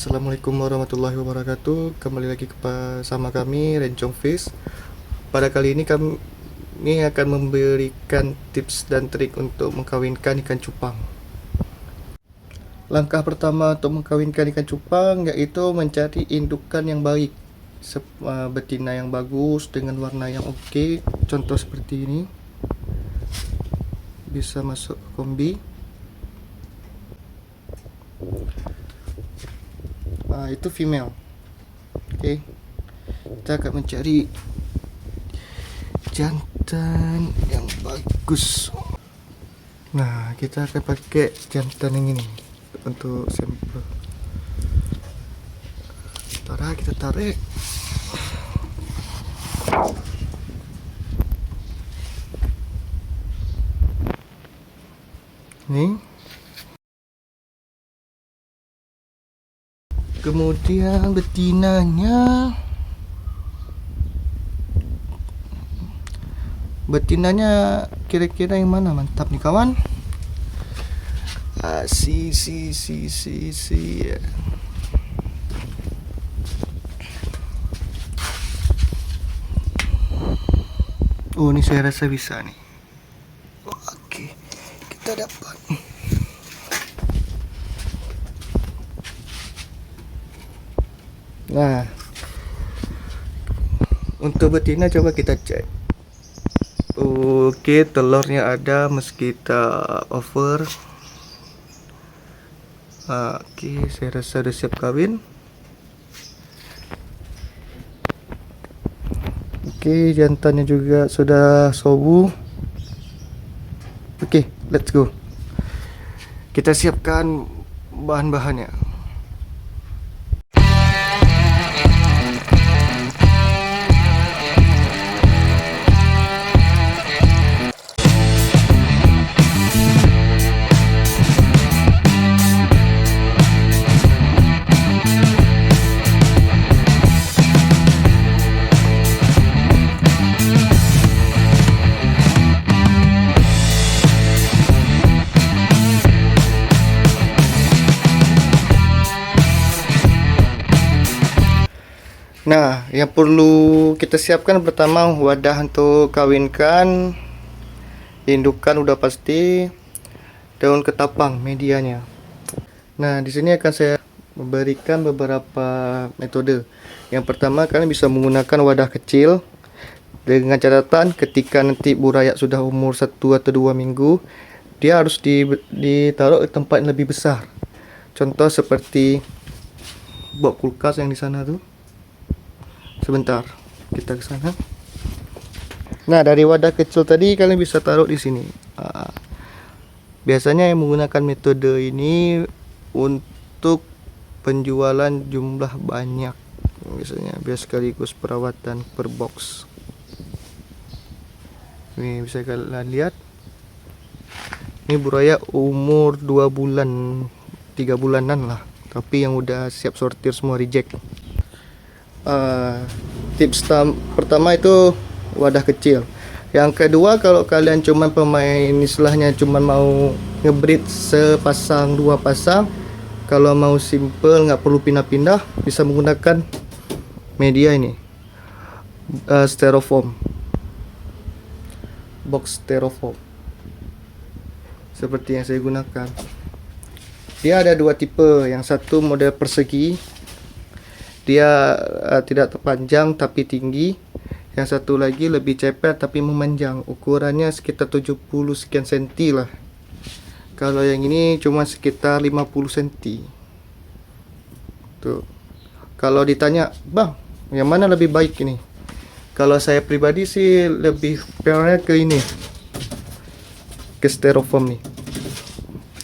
Assalamualaikum warahmatullahi wabarakatuh. Kembali lagi bersama kami Rencong Fish. Pada kali ini kami akan memberikan tips dan trik untuk mengkawinkan ikan cupang. Langkah pertama untuk mengkawinkan ikan cupang yaitu mencari indukan yang baik, betina yang bagus dengan warna yang oke. Contoh seperti ini, bisa masuk kombi. Itu female. Oke, kita akan mencari jantan yang bagus. Nah, kita akan pakai jantan yang ini untuk sampel. Kita tarik. Nih. Kemudian betinanya kira-kira yang mana mantap nih kawan? Si. Oh, ini saya rasa bisa nih. Oke, kita dapat. Nah, untuk betina coba kita cek. Oke, telurnya ada meski tak over. Oke, saya rasa sudah siap kawin. Oke, jantannya juga sudah sobu. Oke, let's go. Kita siapkan bahan-bahannya. Nah, yang perlu kita siapkan pertama wadah untuk kawinkan, indukan udah pasti, daun ketapang medianya. Nah, di sini akan saya memberikan beberapa metode. Yang pertama, kalian bisa menggunakan wadah kecil dengan catatan ketika nanti burayak sudah umur 1 atau 2 minggu, dia harus ditaruh di tempat yang lebih besar. Contoh seperti box kulkas yang di sana tuh. Sebentar, kita ke sana. Nah, dari wadah kecil tadi kalian bisa taruh di sini. Biasanya yang menggunakan metode ini untuk penjualan jumlah banyak, biasanya biar sekaligus perawatan per box. Ini bisa kalian lihat. Ini buraya umur 2 bulan, 3 bulanan lah, tapi yang udah siap sortir semua reject. Tips pertama itu wadah kecil. Yang kedua, kalau kalian cuma pemain istilahnya cuma mau ngebreed sepasang 2 pasang, kalau mau simple nggak perlu pindah-pindah, bisa menggunakan media ini, styrofoam, box styrofoam seperti yang saya gunakan. Dia ada 2 tipe, yang satu model persegi, dia tidak terpanjang tapi tinggi. Yang satu lagi lebih ceper tapi memanjang, ukurannya sekitar 70 sekian senti lah. Kalau yang ini cuma sekitar 50 senti. Tuh. Kalau ditanya, bang, yang mana lebih baik ini? Kalau saya pribadi sih lebih prefernya ke ini, ke styrofoam nih.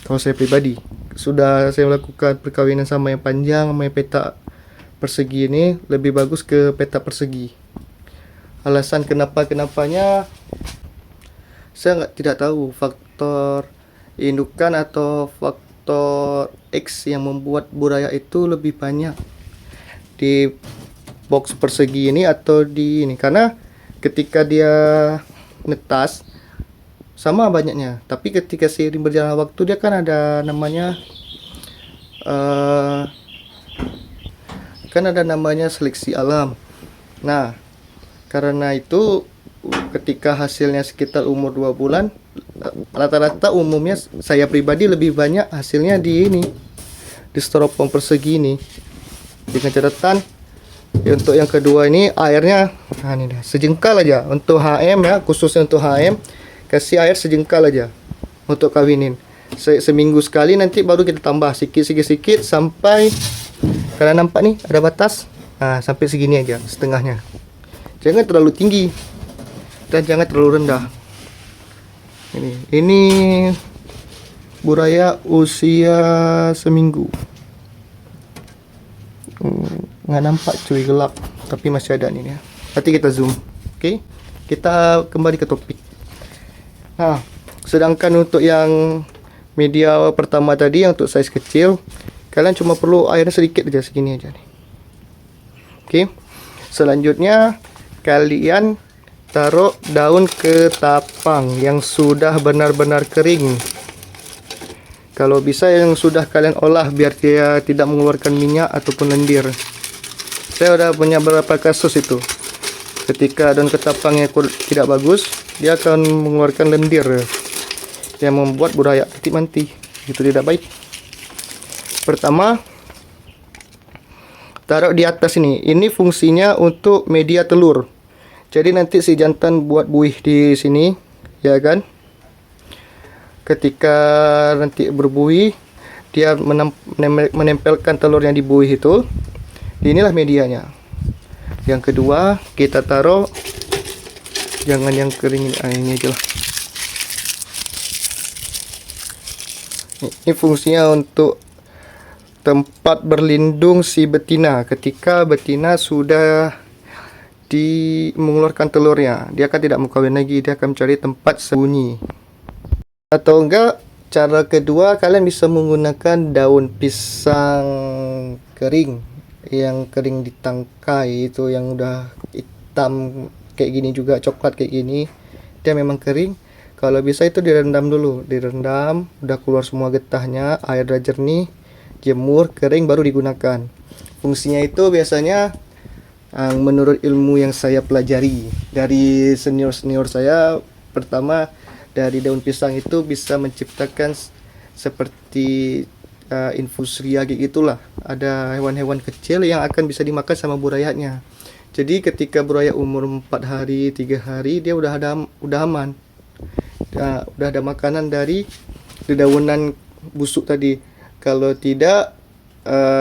Kalau saya pribadi, sudah saya melakukan perkawinan sama yang panjang sama yang petak persegi, ini lebih bagus ke petak persegi. Alasan kenapanya saya tidak tahu, faktor indukan atau faktor X yang membuat buraya itu lebih banyak di box persegi ini atau di ini, karena ketika dia netas sama banyaknya, tapi ketika seiring berjalan waktu dia kan ada namanya kan ada namanya seleksi alam. Nah, karena itu ketika hasilnya sekitar umur 2 bulan, rata-rata umumnya saya pribadi lebih banyak hasilnya di ini, di styrofoam persegi ini. Dengan catatan untuk yang kedua ini airnya ini dah, sejengkal aja untuk HM ya, khususnya untuk HM kasih air sejengkal aja untuk kawinin. Seminggu sekali, nanti baru kita tambah sikit sampai, kalian nampak nih ada batas, sampai segini aja setengahnya. Jangan terlalu tinggi dan jangan terlalu rendah. Ini buraya usia seminggu. Nggak nampak cuy, gelap, tapi masih ada nih ya. Nanti kita zoom. Oke, kita kembali ke topik. Nah, sedangkan untuk yang media pertama tadi, yang untuk size kecil, kalian cuma perlu airnya sedikit aja, segini aja nih. Oke, selanjutnya kalian taruh daun ketapang yang sudah benar-benar kering. Kalau bisa yang sudah kalian olah biar dia tidak mengeluarkan minyak ataupun lendir. Saya udah punya beberapa kasus itu. Ketika daun ketapangnya tidak bagus, dia akan mengeluarkan lendir yang membuat buraya titik mati. Itu tidak baik. Pertama, taruh di atas ini. Ini fungsinya untuk media telur. Jadi nanti si jantan buat buih di sini, ya kan? Ketika nanti berbuih, dia menempelkan telur yang dibuih itu. Inilah medianya. Yang kedua, kita taruh, jangan yang kering ini aja lah. Ini fungsinya untuk tempat berlindung si betina. Ketika betina sudah mengeluarkan telurnya, dia akan tidak mau kawin lagi, dia akan mencari tempat sembunyi. Atau enggak, cara kedua, kalian bisa menggunakan daun pisang kering, yang kering ditangkai itu, yang udah hitam kayak gini juga, coklat kayak gini. Dia memang kering. Kalau bisa itu direndam dulu, direndam, udah keluar semua getahnya, air udah jernih, jemur, kering, baru digunakan. Fungsinya itu biasanya, menurut ilmu yang saya pelajari dari senior-senior saya, pertama, dari daun pisang itu bisa menciptakan seperti infusia kayak gitulah. Ada hewan-hewan kecil yang akan bisa dimakan sama burayanya. Jadi ketika buraya umur 4 hari, 3 hari, dia udah aman. Udah ada makanan dari dedaunan busuk tadi. Kalau tidak,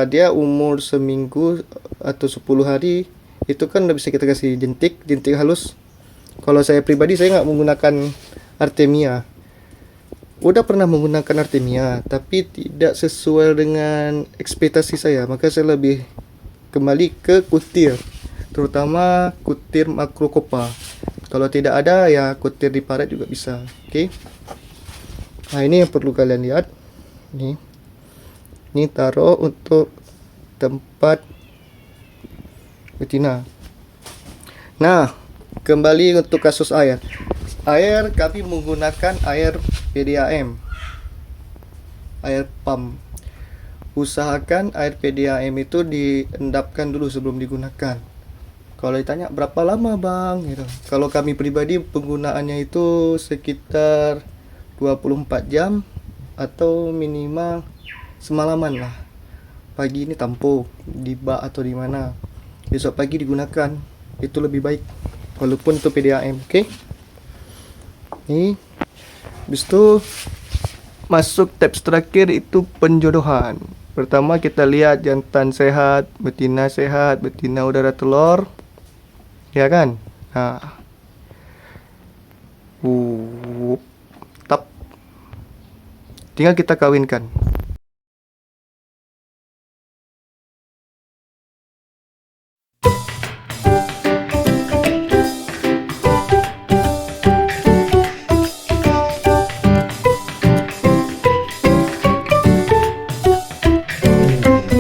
dia umur seminggu atau 10 hari, itu kan udah bisa kita kasih jentik halus. Kalau saya pribadi, saya nggak menggunakan Artemia. Udah pernah menggunakan Artemia, tapi tidak sesuai dengan ekspektasi saya. Maka saya lebih kembali ke kutir, terutama kutir Macrocopa. Kalau tidak ada, ya kutir di paret juga bisa. Oke. Nah, ini yang perlu kalian lihat. Ini taruh untuk tempat betina. Nah, kembali untuk kasus air. Air kami menggunakan air PDAM, air pump. Usahakan air PDAM itu diendapkan dulu sebelum digunakan. Kalau ditanya berapa lama bang, gitu. Kalau kami pribadi penggunaannya itu sekitar 24 jam atau minimal semalaman lah. Pagi ini tampung di bak atau di mana, besok pagi digunakan, itu lebih baik walaupun itu PDAM. Oke. Nih, habis itu masuk tips terakhir, itu penjodohan. Pertama kita lihat jantan sehat, betina udara telur, ya kan? Nah, tap, tinggal kita kawinkan.